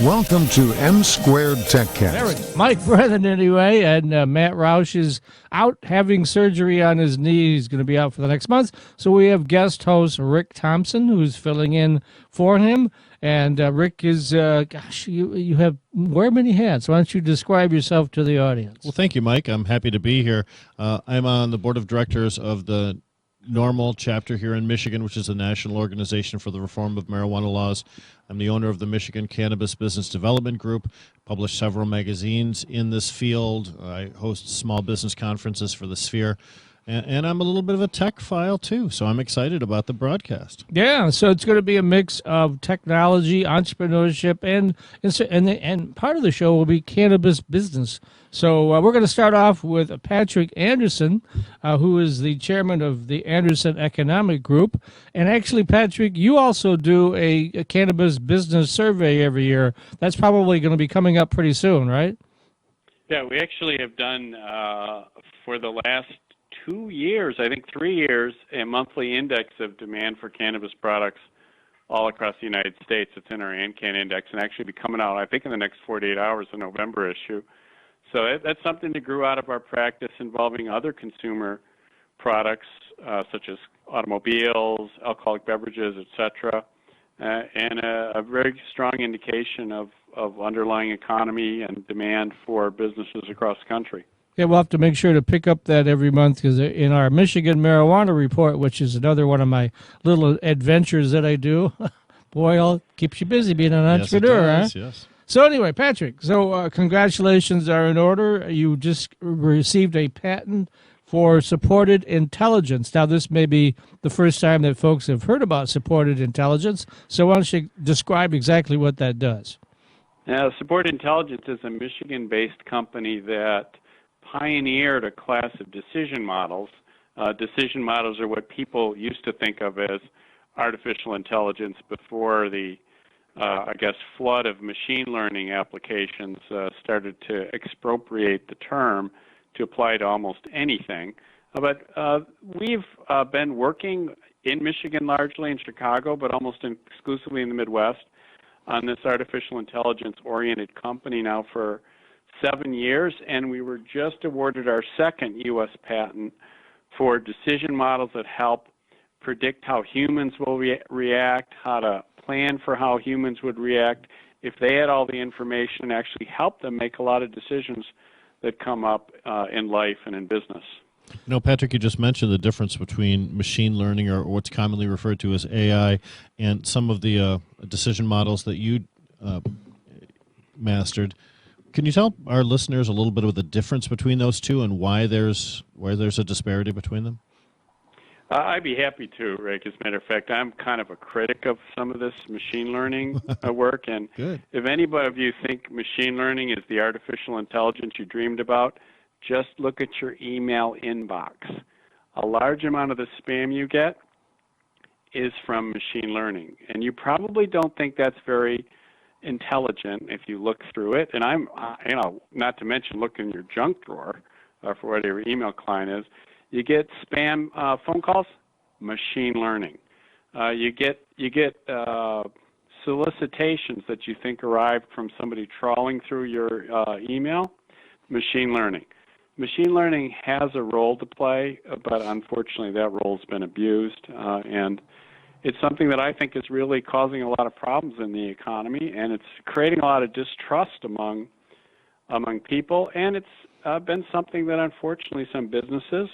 Welcome to M Squared TechCast. There we go. Mike Brennan, anyway, and Matt Roush is out having surgery on his knee. He's going to be out for the next month. So we have guest host Rick Thompson, who's filling in for him. And Rick is, you have wear many hats. Why don't you describe yourself to the audience? Well, thank you, Mike. I'm happy to be here. I'm on the board of directors of the NORML chapter here in Michigan, which is a national organization for the reform of marijuana laws. I'm the owner of the Michigan Cannabis Business Development Group, published several magazines in this field. I host small business conferences for the Sphere, and I'm a little bit of a tech file, too, so I'm excited about the broadcast. Yeah, so it's going to be a mix of technology, entrepreneurship, and part of the show will be cannabis business. So we're going to start off with Patrick Anderson, who is the chairman of the Anderson Economic Group. And actually, Patrick, you also do a cannabis business survey every year. That's probably going to be coming up pretty soon, right? Yeah, we actually have done for the last 2 years, I think 3 years, a monthly index of demand for cannabis products all across the United States. It's in our AndCan Index and actually be coming out, I think, in the next 48 hours, the November issue. So that's something that grew out of our practice involving other consumer products such as automobiles, alcoholic beverages, etc., and a very strong indication of underlying economy and demand for businesses across the country. Yeah, we'll have to make sure to pick up that every month because in our Michigan Marijuana Report, which is another one of my little adventures that I do, boy, it keeps you busy being an entrepreneur, yes, it does, huh? Yes. So anyway, Patrick, congratulations are in order. You just received a patent for supported intelligence. Now, this may be the first time that folks have heard about supported intelligence, so why don't you describe exactly what that does? Supported Intelligence is a Michigan-based company that pioneered a class of decision models. Decision models are what people used to think of as artificial intelligence before the flood of machine learning applications started to expropriate the term to apply to almost anything. But we've been working in Michigan largely, in Chicago, but almost exclusively in the Midwest on this artificial intelligence-oriented company now for 7 years, and we were just awarded our second U.S. patent for decision models that help predict how humans will react, how to plan for how humans would react if they had all the information, and actually help them make a lot of decisions that come up in life and in business. You know, Patrick, you just mentioned the difference between machine learning, or what's commonly referred to as AI, and some of the decision models that you mastered. Can you tell our listeners a little bit of the difference between those two and why there's a disparity between them? I'd be happy to, Rick. As a matter of fact, I'm kind of a critic of some of this machine learning work. And Good. If anybody of you think machine learning is the artificial intelligence you dreamed about, just look at your email inbox. A large amount of the spam you get is from machine learning. And you probably don't think that's very intelligent if you look through it. And I'm, not to mention look in your junk drawer for whatever your email client is. You get spam phone calls, machine learning. You get solicitations that you think arrived from somebody trawling through your email, machine learning. Machine learning has a role to play, but unfortunately that role's been abused, and it's something that I think is really causing a lot of problems in the economy, and it's creating a lot of distrust among people, and it's been something that unfortunately some businesses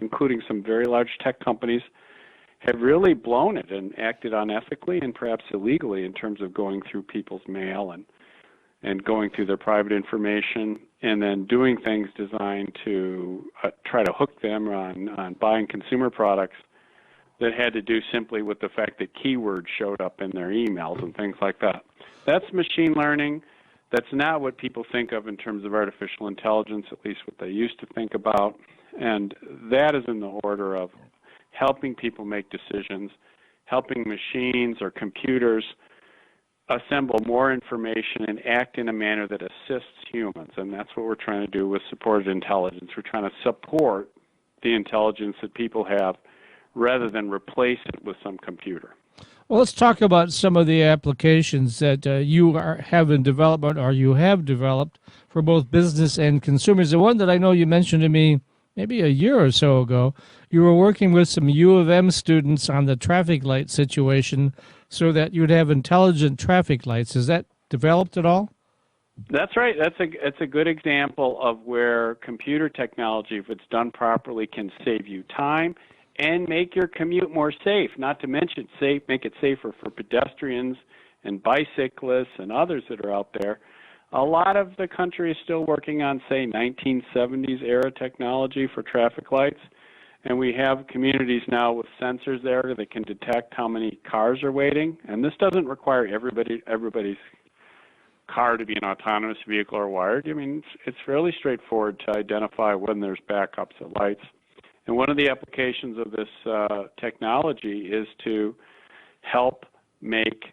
including some very large tech companies have really blown it and acted unethically and perhaps illegally in terms of going through people's mail and going through their private information and then doing things designed to try to hook them on buying consumer products that had to do simply with the fact that keywords showed up in their emails and things like that. That's machine learning. That's not what people think of in terms of artificial intelligence, at least what they used to think about. And that is in the order of helping people make decisions, helping machines or computers assemble more information and act in a manner that assists humans. And that's what we're trying to do with supported intelligence. We're trying to support the intelligence that people have rather than replace it with some computer. Well, let's talk about some of the applications that have in development or you have developed for both business and consumers. The one that I know you mentioned to me maybe a year or so ago, you were working with some U of M students on the traffic light situation so that you'd have intelligent traffic lights. Is that developed at all? That's right. It's a good example of where computer technology, if it's done properly, can save you time and make your commute more safe. Not to mention make it safer for pedestrians and bicyclists and others that are out there. A lot of the country is still working on, say, 1970s era technology for traffic lights, and we have communities now with sensors there that can detect how many cars are waiting. And this doesn't require everybody's car to be an autonomous vehicle or wired. I mean, it's fairly straightforward to identify when there's backups at lights. And one of the applications of this technology is to help make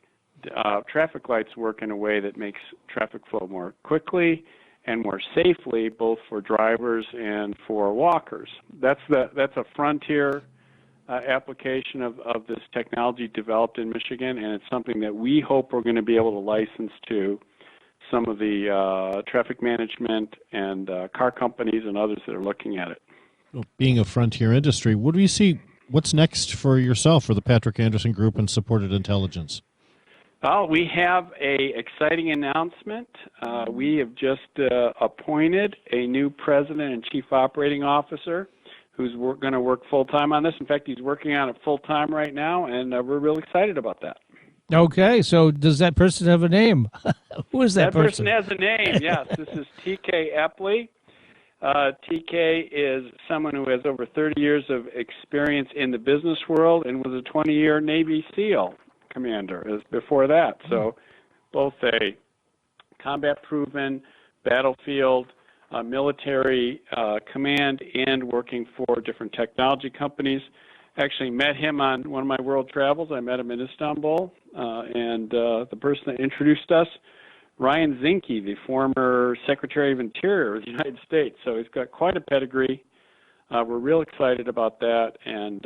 traffic lights work in a way that makes traffic flow more quickly and more safely, both for drivers and for walkers. That's a frontier application of this technology developed in Michigan, and it's something that we hope we're going to be able to license to some of the traffic management and car companies and others that are looking at it. Well, being a frontier industry, what do you see? What's next for yourself, for the Patrick Anderson Group and Supported Intelligence? Oh, we have a exciting announcement. We have just appointed a new president and chief operating officer who's going to work full-time on this. In fact, he's working on it full-time right now, and we're real excited about that. Okay, so does that person have a name? Who is that person? That person has a name, yes. This is TK Epley. TK is someone who has over 30 years of experience in the business world and was a 20-year Navy SEAL commander before that. So both a combat-proven battlefield military command and working for different technology companies. Actually met him on one of my world travels. I met him in Istanbul, and the person that introduced us, Ryan Zinke, the former Secretary of Interior of the United States. So he's got quite a pedigree. We're real excited about that, and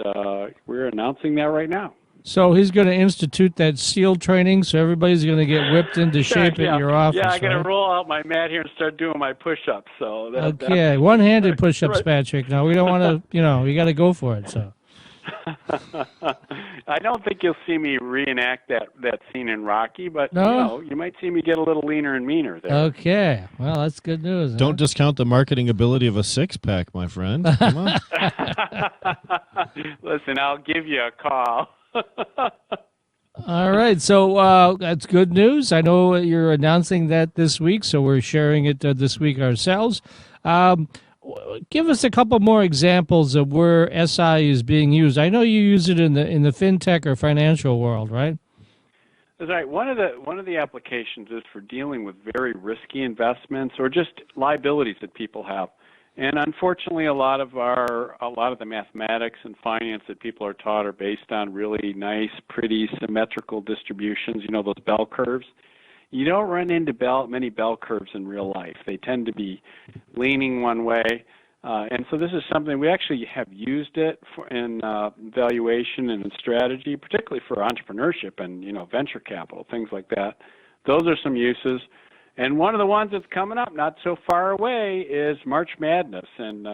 we're announcing that right now. So he's going to institute that SEAL training, so everybody's going to get whipped into shape at your office. Yeah, I got to roll out my mat here and start doing my push-ups. So okay, one-handed push-ups, right. Patrick. No, we don't want to. You got to go for it. So. I don't think you'll see me reenact that scene in Rocky, but no? You might see me get a little leaner and meaner there. Okay, well, that's good news. Don't discount the marketing ability of a six-pack, my friend. Come on. Listen, I'll give you a call. All right, so that's good news. I know you're announcing that this week, so we're sharing it this week ourselves. Give us a couple more examples of where SI is being used. I know you use it in the fintech or financial world, right? That's right. One of the applications is for dealing with very risky investments or just liabilities that people have. And unfortunately, a lot of the mathematics and finance that people are taught are based on really nice, pretty symmetrical distributions. You know, those bell curves. You don't run into many bell curves in real life. They tend to be leaning one way. And so this is something we actually have used it in valuation and in strategy, particularly for entrepreneurship and venture capital, things like that. Those are some uses. And one of the ones that's coming up not so far away is March Madness. And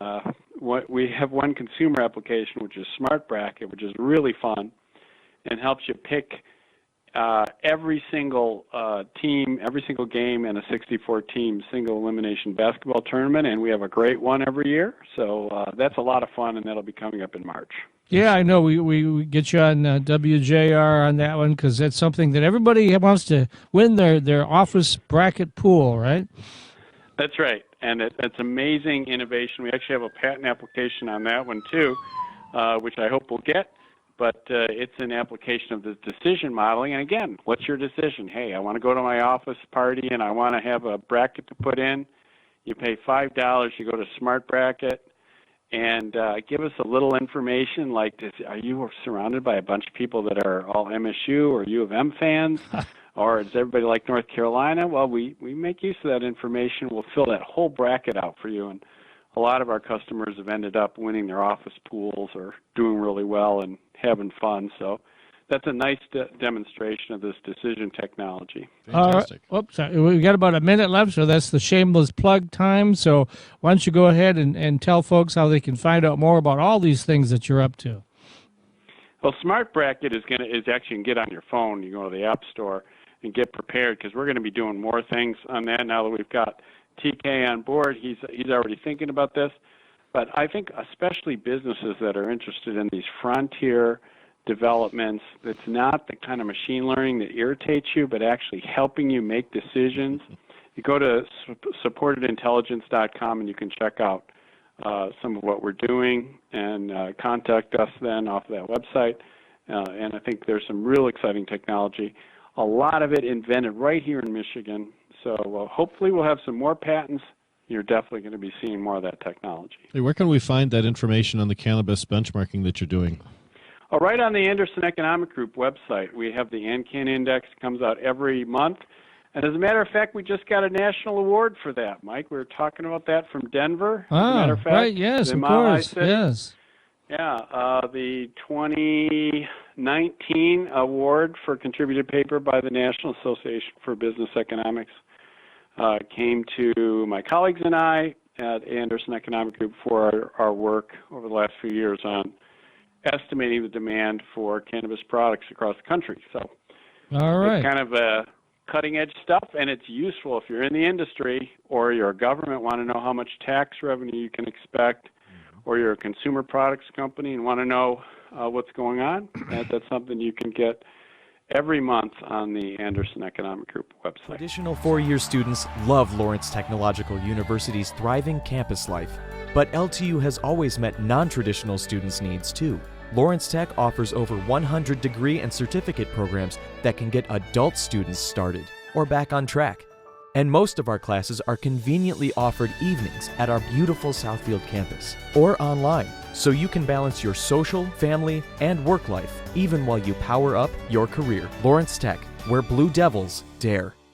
we have one consumer application, which is Smart Bracket, which is really fun and helps you pick every single team, every single game in a 64-team single elimination basketball tournament, and we have a great one every year. So that's a lot of fun, and that'll be coming up in March. Yeah, I know. We get you on WJR on that one because that's something that everybody wants to win their office bracket pool, right? That's right, and it's amazing innovation. We actually have a patent application on that one too, which I hope we'll get. But it's an application of the decision modeling. And again, what's your decision? Hey, I want to go to my office party and I want to have a bracket to put in. You pay $5, you go to Smart Bracket, and give us a little information like, are you surrounded by a bunch of people that are all MSU or U of M fans? Or does everybody like North Carolina? Well, we make use of that information. We'll fill that whole bracket out for you. And a lot of our customers have ended up winning their office pools or doing really well and having fun. So that's a nice demonstration of this decision technology. Fantastic. Oops, sorry. We've got about a minute left, so that's the shameless plug time. So why don't you go ahead and tell folks how they can find out more about all these things that you're up to? Well, Smart Bracket is actually you can get on your phone. You go to the App Store and get prepared, because we're going to be doing more things on that now that we've got TK on board. He's already thinking about this. But I think especially businesses that are interested in these frontier developments, that's not the kind of machine learning that irritates you, but actually helping you make decisions. You go to supportedintelligence.com and you can check out some of what we're doing, and contact us then off of that website. And I think there's some real exciting technology, a lot of it invented right here in Michigan. So hopefully we'll have some more patents. You're definitely going to be seeing more of that technology. Hey, where can we find that information on the cannabis benchmarking that you're doing? Oh, right on the Anderson Economic Group website. We have the AndCan Index. It comes out every month. And as a matter of fact, we just got a national award for that, Mike. We were talking about that from Denver. As a matter of fact, right, yes, of course, yes. Yeah, the 2019 award for contributed paper by the National Association for Business Economics came to my colleagues and I at Anderson Economic Group for our work over the last few years on estimating the demand for cannabis products across the country. So all right. It's kind of cutting edge stuff, and it's useful if you're in the industry or you're a government, want to know how much tax revenue you can expect, or you're a consumer products company and want to know what's going on. That's something you can get every month on the Anderson Economic Group website. Traditional four-year students love Lawrence Technological University's thriving campus life, but LTU has always met non-traditional students' needs too. Lawrence Tech offers over 100 degree and certificate programs that can get adult students started or back on track. And most of our classes are conveniently offered evenings at our beautiful Southfield campus or online, so you can balance your social, family, and work life even while you power up your career. Lawrence Tech, where Blue Devils dare.